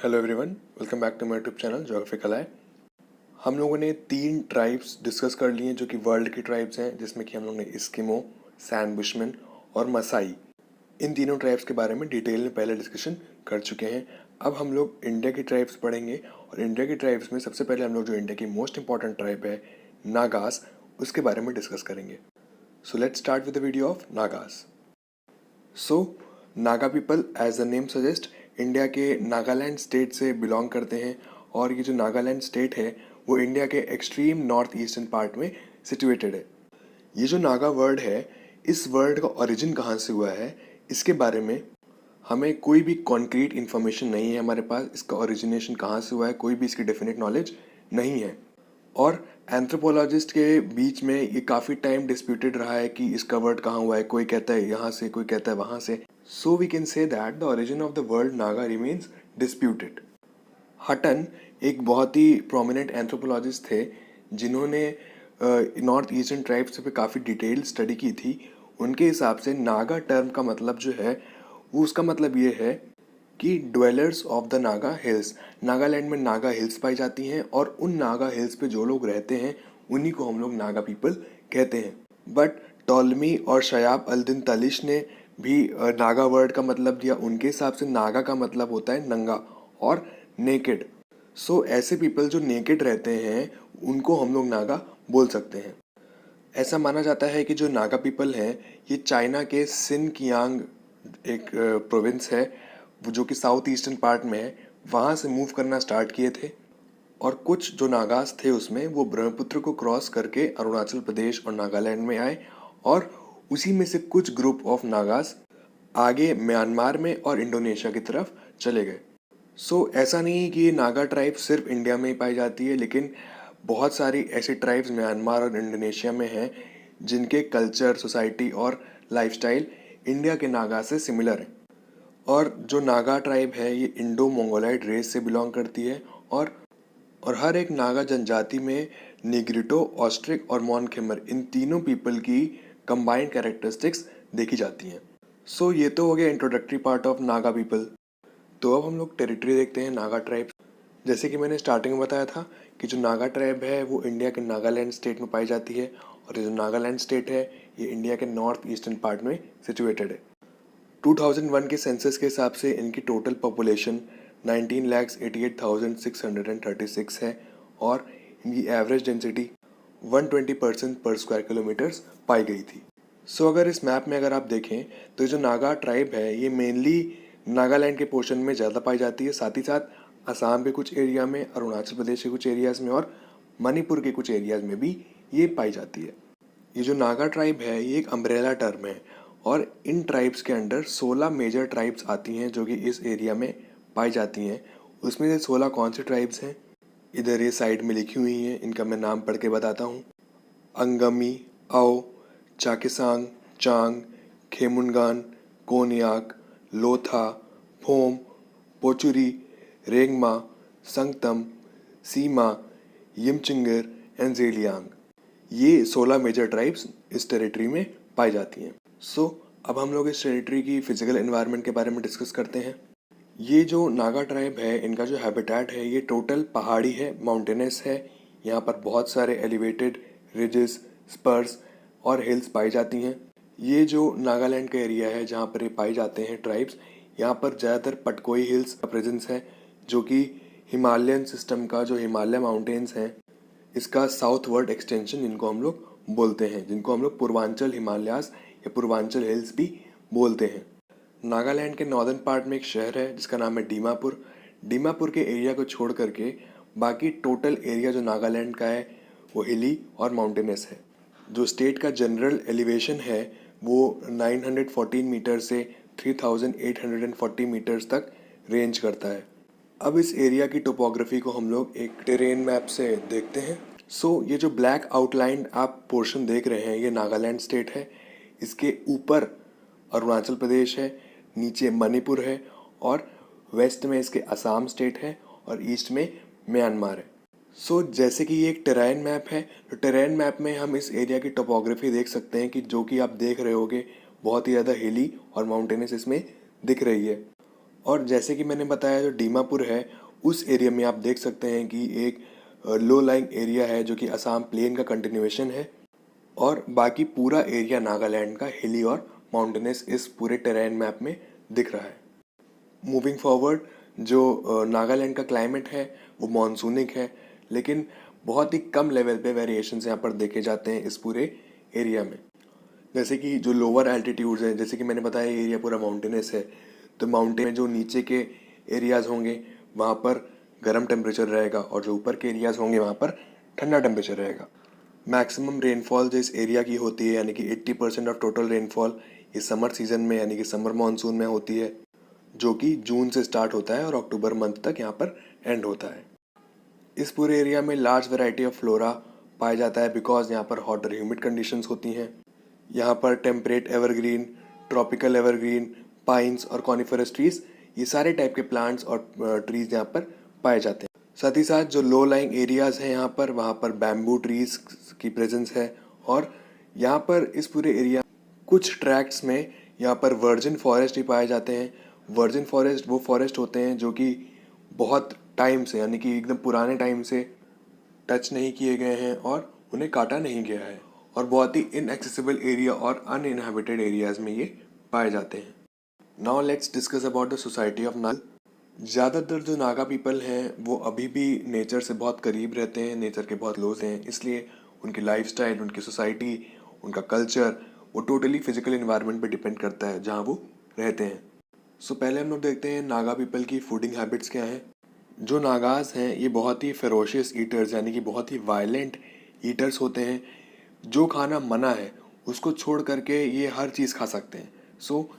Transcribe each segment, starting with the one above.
Hello everyone, welcome back to my YouTube channel geography कलाएं। हम लोगों ने 3 ट्राइब्स डिस्कस कर लिए जो कि वर्ल्ड की ट्राइब्स हैं, जिसमें कि हम लोग ने एस्किमो, सैन बुशमैन और मसाई, इन तीनों ट्राइब्स के बारे में डिटेल में पहले डिस्कशन कर चुके हैं। अब हम लोग इंडिया की ट्राइब्स पढ़ेंगे और इंडिया की ट्राइब्स में सबसे पहले हम लोग जो इंडिया की मोस्ट इंपॉर्टेंट ट्राइब है नागास, उसके बारे में डिस्कस करेंगे। So let's start with the video of Nagas. So Naga people as the name suggest India के नागालैंड स्टेट से बिलोंग करते हैं और ये जो नागालैंड स्टेट है वो इंडिया के एक्सट्रीम नॉर्थ ईस्टर्न पार्ट में सिचुएटेड है। ये जो नागा वर्ड है, इस वर्ड का ओरिजिन कहाँ से हुआ है इसके बारे में हमें कोई भी कॉन्क्रीट इन्फॉर्मेशन नहीं है हमारे पास। इसका ओरिजिनेशन कहाँ से हुआ है कोई भी इसकी डेफिनेट नॉलेज नहीं है और एंथ्रोपोलॉजिस्ट के बीच में ये काफ़ी टाइम डिस्प्यूटेड रहा है कि इसका वर्ड कहाँ हुआ है। कोई कहता है यहाँ से, कोई कहता है वहाँ से। So we can say that the origin of the word Naga remains disputed. Hutton एक बहुत ही प्रोमिनेंट एंथ्रोपोलॉजिस्ट थे जिन्होंने नॉर्थ ईस्टर्न ट्राइब्स पे काफ़ी डिटेल स्टडी की थी। उनके हिसाब से नागा टर्म का मतलब जो है वो उसका मतलब ये है कि dwellers of the Naga hills. Nagaland में नागा हिल्स पाई जाती हैं और उन नागा हिल्स पे जो लोग रहते हैं उन्हीं को हम लोग नागा पीपल कहते हैं। बट टॉलमी और शयाब अल दिन तलिश ने भी नागा वर्ड का मतलब दिया। उनके हिसाब से नागा का मतलब होता है नंगा और नेकेड। सो ऐसे पीपल जो नेकेड रहते हैं उनको हम लोग नागा बोल सकते हैं। ऐसा माना जाता है कि जो नागा पीपल हैं ये चाइना के सिनकियांग एक प्रोविंस है जो कि साउथ ईस्टर्न पार्ट में है, वहाँ से मूव करना स्टार्ट किए थे और कुछ जो नागास थे उसमें वो ब्रह्मपुत्र को क्रॉस करके अरुणाचल प्रदेश और नागालैंड में आए और उसी में से कुछ ग्रुप ऑफ नागास आगे म्यांमार में और इंडोनेशिया की तरफ चले गए। सो ऐसा नहीं है कि ये नागा ट्राइब सिर्फ इंडिया में ही पाई जाती है, लेकिन बहुत सारी ऐसी ट्राइब्स म्यांमार और इंडोनेशिया में हैं जिनके कल्चर, सोसाइटी और लाइफस्टाइल इंडिया के नागा से सिमिलर है। और जो नागा ट्राइब है ये इंडो मंगोलाइड रेस से बिलोंग करती है और हर एक नागा जनजाति में निग्रिटो, ऑस्ट्रिक और मॉन खेमर, इन तीनों पीपल की कंबाइंड कैरेक्टरिस्टिक्स देखी जाती हैं। सो ये तो हो गया introductory part of Naga people. तो अब हम लोग टेरिटरी देखते हैं नागा ट्राइब। जैसे कि मैंने स्टार्टिंग में बताया था कि जो नागा ट्राइब है वो इंडिया के नागालैंड स्टेट में पाई जाती है और ये जो नागालैंड स्टेट है ये इंडिया के नॉर्थ ईस्टर्न पार्ट में सिचुएटेड है। 2001 के सेंसस के हिसाब से इनकी टोटल पॉपुलेशन 19,88,636 है और इनकी एवरेज डेंसिटी 120% पर स्क्वायर किलोमीटर्स पाई गई थी। सो अगर इस मैप में अगर आप देखें तो जो नागा ट्राइब है ये मेनली नागालैंड के पोर्शन में ज़्यादा पाई जाती है, साथ ही साथ असम के कुछ एरिया में, अरुणाचल प्रदेश के कुछ एरियाज़ में और मणिपुर के कुछ एरियाज़ में भी ये पाई जाती है। ये जो नागा ट्राइब है ये एक अम्ब्रेला टर्म है और इन ट्राइब्स के अंडर 16 मेजर ट्राइब्स आती हैं जो कि इस एरिया में पाई जाती हैं। उसमें से 16 कौन से ट्राइब्स हैं इधर ये साइड में लिखी हुई हैं, इनका मैं नाम पढ़ के बताता हूँ। अंगमी, आओ, चाकेसांग, चांग, खेमुनगान, कोनियाक, लोथा, फोम, पोचुरी, रेंगमा, संगतम, सीमा, यिमचिंगर एंड जेलियांग, ये 16 मेजर ट्राइब्स इस टेरिटरी में पाई जाती हैं। सो अब हम लोग इस टेरिटरी की फिजिकल एनवायरनमेंट के बारे में डिस्कस करते हैं। ये जो नागा ट्राइब है इनका जो हैबिटेट है ये टोटल पहाड़ी है, माउंटेनस है। यहाँ पर बहुत सारे एलिवेटेड रिजेस, स्पर्स और हिल्स पाई जाती हैं। ये जो नागालैंड का एरिया है जहाँ पर ये पाई जाते हैं ट्राइब्स, यहाँ पर ज़्यादातर पटकोई हिल्स का प्रेजेंस है जो कि हिमालयन सिस्टम का, जो हिमालय माउंटेन्स हैं, इसका साउथवर्ड एक्सटेंशन जिनको हम लोग बोलते हैं, जिनको हम लोग पूर्वांचल हिमालयास या पूर्वांचल हिल्स भी बोलते हैं। नागालैंड के नॉर्दर्न पार्ट में एक शहर है जिसका नाम है दीमापुर। दीमापुर के एरिया को छोड़ करके बाकी टोटल एरिया जो नागालैंड का है वो हिली और माउंटेनस है। जो स्टेट का जनरल एलिवेशन है वो 914 मीटर से 3840 मीटर्स तक रेंज करता है। अब इस एरिया की टोपोग्राफी को हम लोग एक टेरेन मैप से देखते हैं। सो ये जो ब्लैक आउटलाइन आप पोर्शन देख रहे हैं ये नागालैंड स्टेट है। इसके ऊपर अरुणाचल प्रदेश है, नीचे मणिपुर है और वेस्ट में इसके असम स्टेट है और ईस्ट में म्यांमार है। सो जैसे कि ये एक टेरेन मैप है तो टेरेन मैप में हम इस एरिया की टोपोग्राफी देख सकते हैं कि जो कि आप देख रहे होगे बहुत ही ज़्यादा हिली और माउंटेनस इसमें दिख रही है। और जैसे कि मैंने बताया जो दीमापुर है उस एरिया में आप देख सकते हैं कि एक लो लाइंग एरिया है जो कि असम प्लेन का कंटिन्यूएशन है और बाकी पूरा एरिया नागालैंड का हिली और माउंटेनस इस पूरे टेरेन मैप में दिख रहा है। मूविंग फॉरवर्ड जो नागालैंड का क्लाइमेट है वो मानसूनिक है, लेकिन बहुत ही कम लेवल पे वेरिएशंस यहाँ पर देखे जाते हैं इस पूरे एरिया में। जैसे कि जो लोअर एल्टीट्यूड्स हैं, जैसे कि मैंने बताया ये एरिया पूरा माउंटेनस है, तो माउंटेन में जो नीचे के एरियाज़ होंगे वहाँ पर गर्म टेम्परेचर रहेगा और जो ऊपर के एरियाज़ होंगे वहाँ पर ठंडा टेम्परेचर रहेगा। मैक्सिमम रेनफॉल जो इस एरिया की होती है यानी कि 80% ऑफ टोटल रेनफॉल इस समर सीजन में यानी कि समर मानसून में होती है, जो कि जून से स्टार्ट होता है और अक्टूबर मंथ तक यहाँ पर एंड होता है। इस पूरे एरिया में लार्ज वैरायटी ऑफ फ्लोरा पाया जाता है बिकॉज यहाँ पर हॉट और ह्यूमिड कंडीशंस होती हैं। यहाँ पर temperate evergreen, tropical evergreen, pines और कॉनिफरस ट्रीज, ये सारे टाइप के प्लांट्स और ट्रीज यहाँ पर पाए जाते हैं। साथ ही साथ जो लो लाइंग एरियाज हैं यहाँ पर, वहाँ पर बैम्बू ट्रीज की प्रेजेंस है और यहाँ पर इस पूरे एरिया कुछ ट्रैक्ट्स में यहाँ पर वर्जिन फॉरेस्ट ही पाए जाते हैं। वर्जिन फॉरेस्ट वो फॉरेस्ट होते हैं जो कि बहुत टाइम से यानी कि एकदम पुराने टाइम से टच नहीं किए गए हैं और उन्हें काटा नहीं गया है और बहुत ही इनएक्सेसिबल एरिया और अनइनहेबिटेड एरियाज में ये पाए जाते हैं। Now let's discuss about the society of Naga. ज़्यादातर जो नागा पीपल हैं वो अभी भी नेचर से बहुत करीब रहते हैं, नेचर के बहुत क्लोज हैं, इसलिए उनकी लाइफस्टाइल, उनकी सोसाइटी, उनका कल्चर वो टोटली फिजिकल इन्वायरमेंट पे डिपेंड करता है जहाँ वो रहते हैं। सो पहले हम लोग देखते हैं नागा पीपल की फूडिंग हैबिट्स क्या हैं। जो नागाज हैं ये बहुत ही फेरोशियस ईटर्स यानी कि बहुत ही वायलेंट ईटर्स होते हैं। जो खाना मना है उसको छोड़ करके ये हर चीज़ खा सकते हैं। सो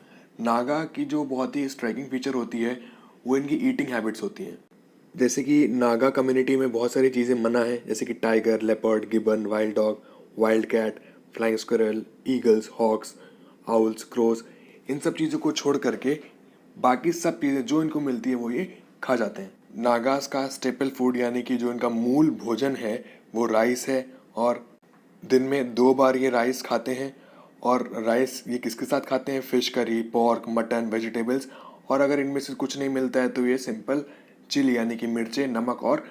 नागा की जो बहुत ही स्ट्राइकिंग फीचर होती है वो इनकी ईटिंग हैबिट्स होती हैं। जैसे कि नागा कम्युनिटी में बहुत सारी चीज़ें मना है, जैसे कि tiger, leopard, gibbon, wild dog, wild cat, flying squirrel, eagles, hawks, owls, crows, इन सब चीज़ों को छोड़ करके बाकी सब चीज़ें जो इनको मिलती है वो ये खा जाते हैं। नागास का स्टेपल फूड यानी कि जो इनका मूल भोजन है वो राइस है और दिन में 2 बार ये राइस खाते हैं। और राइस ये किसके साथ खाते हैं? Fish curry, pork, mutton, vegetables, और अगर इनमें से कुछ नहीं मिलता है तो ये सिंपल चिली यानी कि मिर्चें, नमक और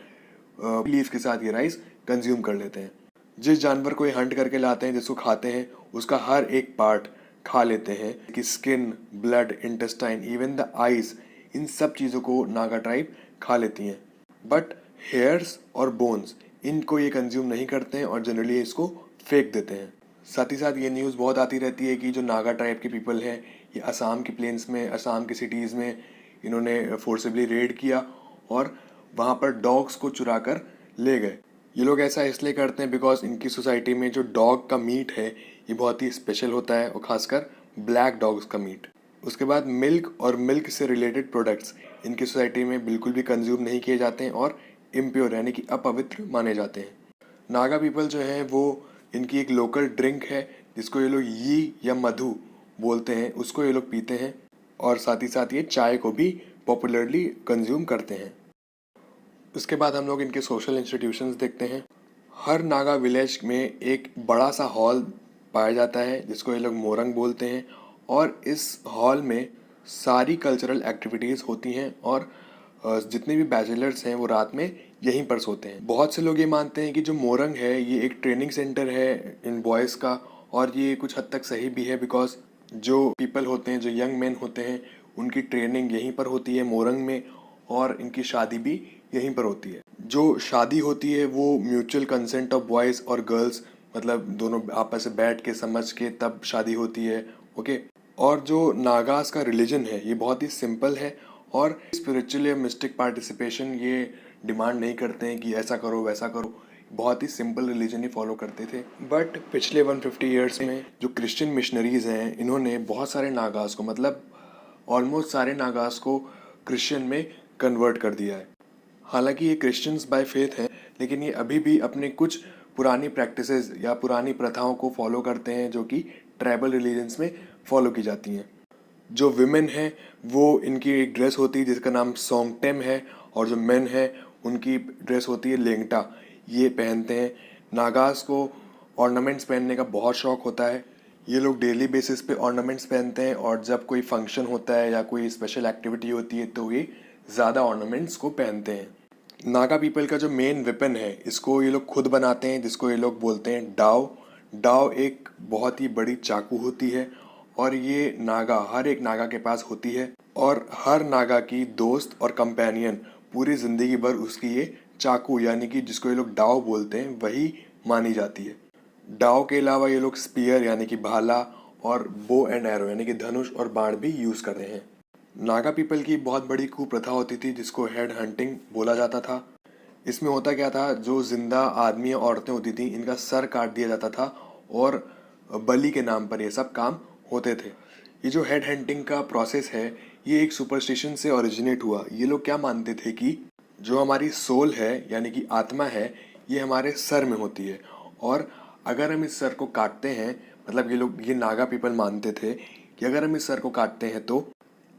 लीफ के साथ ये राइस कंज्यूम कर लेते हैं। जिस जानवर को ये हंट करके लाते हैं, जिसको खाते हैं, उसका हर एक पार्ट खा लेते हैं कि skin, blood, intestine, even the eyes, इन सब चीज़ों को नागा ट्राइब खा लेती हैं। बट हेयर्स और बोन्स इनको ये कंज्यूम नहीं करते हैं और जनरली इसको फेंक देते हैं। साथ ही साथ ये न्यूज़ बहुत आती रहती है कि जो नागा ट्राइब के पीपल हैं ये असम के प्लेन्स में, असम की सिटीज़ में इन्होंने फोर्सिबली रेड किया और वहाँ पर डॉग्स को चुरा कर ले गए। ये लोग ऐसा इसलिए करते हैं बिकॉज इनकी सोसाइटी में जो डॉग का मीट है ये बहुत ही स्पेशल होता है और ख़ासकर ब्लैक डॉग्स का मीट। उसके बाद मिल्क और मिल्क से रिलेटेड प्रोडक्ट्स इनकी सोसाइटी में बिल्कुल भी कंज्यूम नहीं किए जाते हैं और इम्प्योर यानी कि अपवित्र माने जाते हैं। नागा पीपल जो हैं वो इनकी एक लोकल ड्रिंक है जिसको ये लोग यी या मधु बोलते हैं, उसको ये लोग पीते हैं और साथ ही साथ ये चाय को भी पॉपुलरली कंज्यूम करते हैं। उसके बाद हम लोग इनके सोशल इंस्टीट्यूशंस देखते हैं। हर नागा विलेज में एक बड़ा सा हॉल पाया जाता है जिसको ये लोग मोरंग बोलते हैं और इस हॉल में सारी कल्चरल एक्टिविटीज़ होती हैं और जितने भी बैचलर्स हैं वो रात में यहीं पर सोते हैं। बहुत से लोग ये मानते हैं कि जो मोरंग है ये एक ट्रेनिंग सेंटर है इन बॉयज़ का और ये कुछ हद तक सही भी है बिकॉज जो पीपल होते हैं, जो यंग मैन होते हैं, उनकी ट्रेनिंग यहीं पर होती है मोरंग में और इनकी शादी भी यहीं पर होती है। जो शादी होती है वो म्यूचुअल कंसेंट ऑफ बॉयज़ और गर्ल्स, मतलब दोनों आपस में बैठ के समझ के तब शादी होती है। ओके। और जो नागास का रिलीजन है ये बहुत ही सिंपल है और स्पिरिचुअल या मिस्टिक पार्टिसिपेशन ये डिमांड नहीं करते हैं कि ऐसा करो वैसा करो, बहुत ही सिंपल रिलीजन ही फॉलो करते थे। बट पिछले 150 ईयर्स में जो क्रिश्चियन मिशनरीज हैं इन्होंने बहुत सारे नागास को, मतलब ऑलमोस्ट सारे नागास को क्रिश्चियन में कन्वर्ट कर दिया है। हालांकि ये क्रिश्चियंस बाय फेथ हैं लेकिन ये अभी भी अपने कुछ पुरानी प्रैक्टिसेस या पुरानी प्रथाओं को फॉलो करते हैं जो कि ट्राइबल रिलीजन्स में फॉलो की जाती हैं। जो विमेन हैं वो इनकी एक ड्रेस होती है जिसका नाम सोंगटेम है और जो मेन है उनकी ड्रेस होती है लेंगटा, ये पहनते हैं। नागास को ऑर्नामेंट्स पहनने का बहुत शौक होता है। ये लोग डेली बेसिस पे ऑर्नामेंट्स पहनते हैं और जब कोई फंक्शन होता है या कोई स्पेशल एक्टिविटी होती है तो ये ज़्यादा ऑर्नामेंट्स को पहनते हैं। नागा पीपल का जो मेन वेपन है इसको ये लोग खुद बनाते हैं, जिसको ये लोग बोलते हैं डाव। डाव एक बहुत ही बड़ी चाकू होती है और ये हर एक नागा के पास होती है और हर नागा की दोस्त और कंपेनियन पूरी ज़िंदगी भर उसकी ये चाकू यानी कि जिसको ये लोग डाव बोलते हैं वही मानी जाती है। डाव के अलावा ये लोग स्पीयर यानी कि भाला और बो एंड एरो यानी कि धनुष और बाण भी यूज़ करते हैं। नागा पीपल की बहुत बड़ी कुप्रथा होती थी जिसको हेड हंटिंग बोला जाता था। इसमें होता क्या था, जो जिंदा आदमी या औरतें होती थी इनका सर काट दिया जाता था और बलि के नाम पर ये सब काम होते थे। ये जो हेड हंटिंग का प्रोसेस है ये एक सुपरस्टिशन से ओरिजिनेट हुआ। ये लोग क्या मानते थे कि जो हमारी सोल है यानी कि आत्मा है ये हमारे सर में होती है और अगर हम इस सर को काटते हैं, मतलब ये नागा पीपल मानते थे कि अगर हम इस सर को काटते हैं तो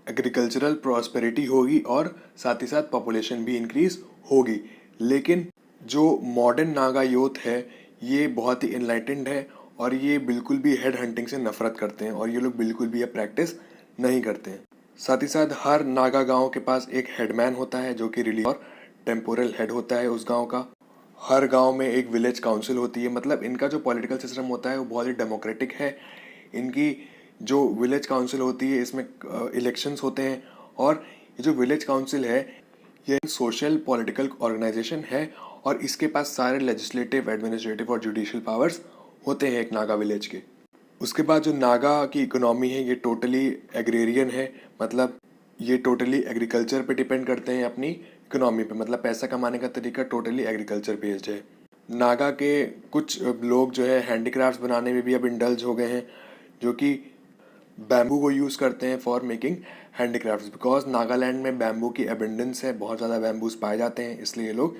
एग्रीकल्चरल प्रॉस्पेरिटी होगी और साथ ही साथ पॉपुलेशन भी इंक्रीज होगी। लेकिन जो मॉडर्न नागा यूथ है ये बहुत ही इनलाइटेंड है और ये बिल्कुल भी हेड हंटिंग से नफरत करते हैं और ये लोग बिल्कुल भी ये प्रैक्टिस नहीं करते हैं। साथ ही साथ हर नागा गांव के पास एक हेडमैन होता है जो कि रिलीज और टेम्पोरल हेड होता है उस गांव का। हर गांव में एक विलेज काउंसिल होती है, मतलब इनका जो पॉलिटिकल सिस्टम होता है वो बहुत ही डेमोक्रेटिक है। इनकी जो विलेज काउंसिल होती है इसमें इलेक्शंस होते हैं और ये जो विलेज काउंसिल है ये सोशल पॉलिटिकल ऑर्गेनाइजेशन है और इसके पास सारे लेजिस्लेटिव, एडमिनिस्ट्रेटिव और जुडिशियल पावर्स होते हैं एक नागा विलेज के। उसके बाद जो नागा की इकोनॉमी है ये टोटली एग्रेरियन है, मतलब ये टोटली एग्रीकल्चर पे डिपेंड करते हैं अपनी इकोनॉमी पे, मतलब पैसा कमाने का तरीका टोटली एग्रीकल्चर बेस्ड है। नागा के कुछ लोग जो है हैंडीक्राफ्ट्स बनाने में भी अब इंडल्ज हो गए हैं, जो कि बैम्बू को यूज़ करते हैं for making handicrafts. Because Nagaland में बैम्बू की एबंडेंस है, बहुत ज़्यादा बैम्बूज पाए जाते हैं, इसलिए ये लोग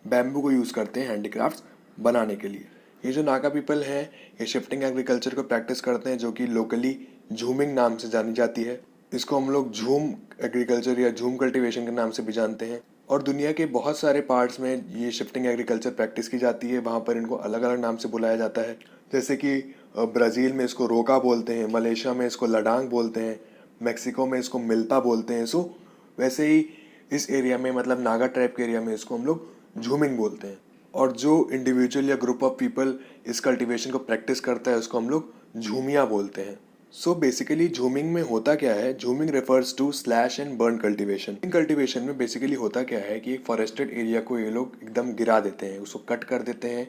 बैम्बू को यूज़ करते हैं हैंडीक्राफ्ट्स बनाने के लिए। ये जो नागा पीपल है ये शिफ्टिंग एग्रीकल्चर को प्रैक्टिस करते हैं जो कि लोकली झूमिंग नाम से जानी जाती है। इसको हम लोग झूम एग्रीकल्चर या झूम कल्टीवेशन के नाम से भी जानते हैं और दुनिया के बहुत सारे पार्ट्स में ये शिफ्टिंग एग्रीकल्चर प्रैक्टिस की जाती है। वहाँ पर इनको अलग अलग नाम से बुलाया जाता है, जैसे कि ब्राज़ील में इसको रोका बोलते हैं, मलेशिया में इसको लडांग बोलते हैं, मेक्सिको में इसको मिल्पा बोलते हैं। सो वैसे ही इस एरिया में, मतलब नागा ट्राइब के एरिया में, इसको हम लोग झूमिंग बोलते हैं। और जो इंडिविजुअल या ग्रुप ऑफ पीपल इस कल्टीवेशन को प्रैक्टिस करता है उसको हम लोग झूमिया बोलते हैं। सो बेसिकली झूमिंग में होता क्या है, jhuming refers to slash and burn cultivation. इन कल्टीवेशन में बेसिकली होता क्या है कि फॉरेस्टेड एरिया को ये लोग एकदम गिरा देते हैं, उसको कट कर देते हैं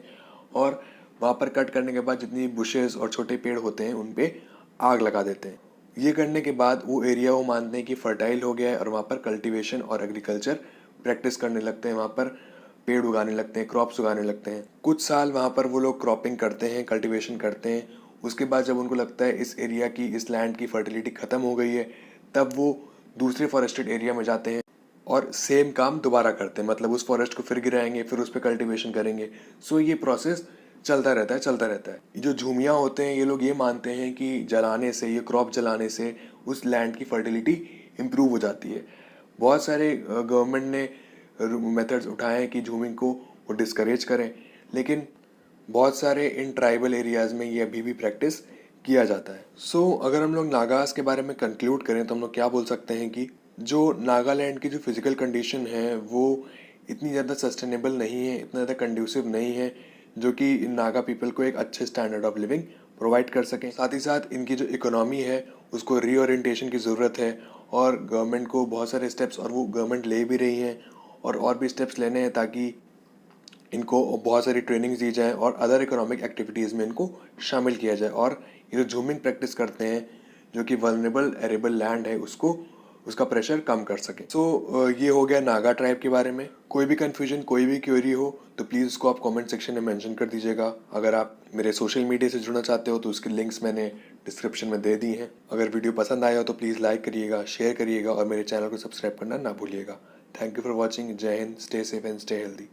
और वहाँ पर कट करने के बाद जितनी बुशेस और छोटे पेड़ होते हैं उन पे आग लगा देते हैं। ये करने के बाद वो एरिया वो मानते हैं कि फर्टाइल हो गया है और वहाँ पर कल्टीवेशन और एग्रीकल्चर प्रैक्टिस करने लगते हैं, वहाँ पर पेड़ उगाने लगते हैं, क्रॉप्स उगाने लगते हैं। कुछ साल वहाँ पर वो लोग क्रॉपिंग करते हैं, कल्टीवेशन करते हैं। उसके बाद जब उनको लगता है इस एरिया की, इस लैंड की फर्टिलिटी ख़त्म हो गई है, तब वो दूसरे फॉरेस्टेड एरिया में जाते हैं और सेम काम दोबारा करते हैं, मतलब उस फॉरेस्ट को फिर गिराएंगे, फिर उस पर कल्टीवेशन करेंगे। सो ये प्रोसेस चलता रहता है। ये जो झूमिया होते हैं ये लोग ये मानते हैं कि जलाने से, ये क्रॉप जलाने से उस लैंड की फर्टिलिटी इम्प्रूव हो जाती है। बहुत सारे गवर्नमेंट ने मेथड्स उठाए हैं कि झूमिंग को वो डिस्करेज करें, लेकिन बहुत सारे इन ट्राइबल एरियाज़ में ये अभी भी प्रैक्टिस किया जाता है। सो अगर हम लोग नागास के बारे में कंक्लूड करें तो हम लोग क्या बोल सकते हैं कि जो नागालैंड की जो फिज़िकल कंडीशन है वो इतनी ज़्यादा सस्टेनेबल नहीं है, इतना ज़्यादा कंड्यूसिव नहीं है जो कि नागा पीपल को एक अच्छे स्टैंडर्ड ऑफ लिविंग प्रोवाइड कर सकें। साथ ही साथ इनकी जो इकोनॉमी है उसको रीओरिएंटेशन की ज़रूरत है और गवर्नमेंट को बहुत सारे स्टेप्स, और वो गवर्नमेंट ले भी रही हैं और भी स्टेप्स लेने हैं ताकि इनको बहुत सारी ट्रेनिंग्स दी जाए और अदर इकोनॉमिक एक्टिविटीज़ में इनको शामिल किया जाए और ये जो झूमिंग प्रैक्टिस करते हैं जो कि वल्नरेबल एरेबल लैंड है उसका प्रेशर कम कर सके। सो ये हो गया नागा ट्राइब के बारे में। कोई भी कन्फ्यूजन, कोई भी क्वेरी हो तो प्लीज़ उसको आप कमेंट सेक्शन में मेंशन कर दीजिएगा। अगर आप मेरे सोशल मीडिया से जुड़ना चाहते हो तो उसकी लिंक्स मैंने डिस्क्रिप्शन में दे दी हैं। अगर वीडियो पसंद आया हो तो प्लीज़ लाइक करिएगा, शेयर करिएगा और मेरे चैनल को सब्सक्राइब करना ना भूलिएगा। Thank you for watching. जय हिंद, stay safe and stay healthy.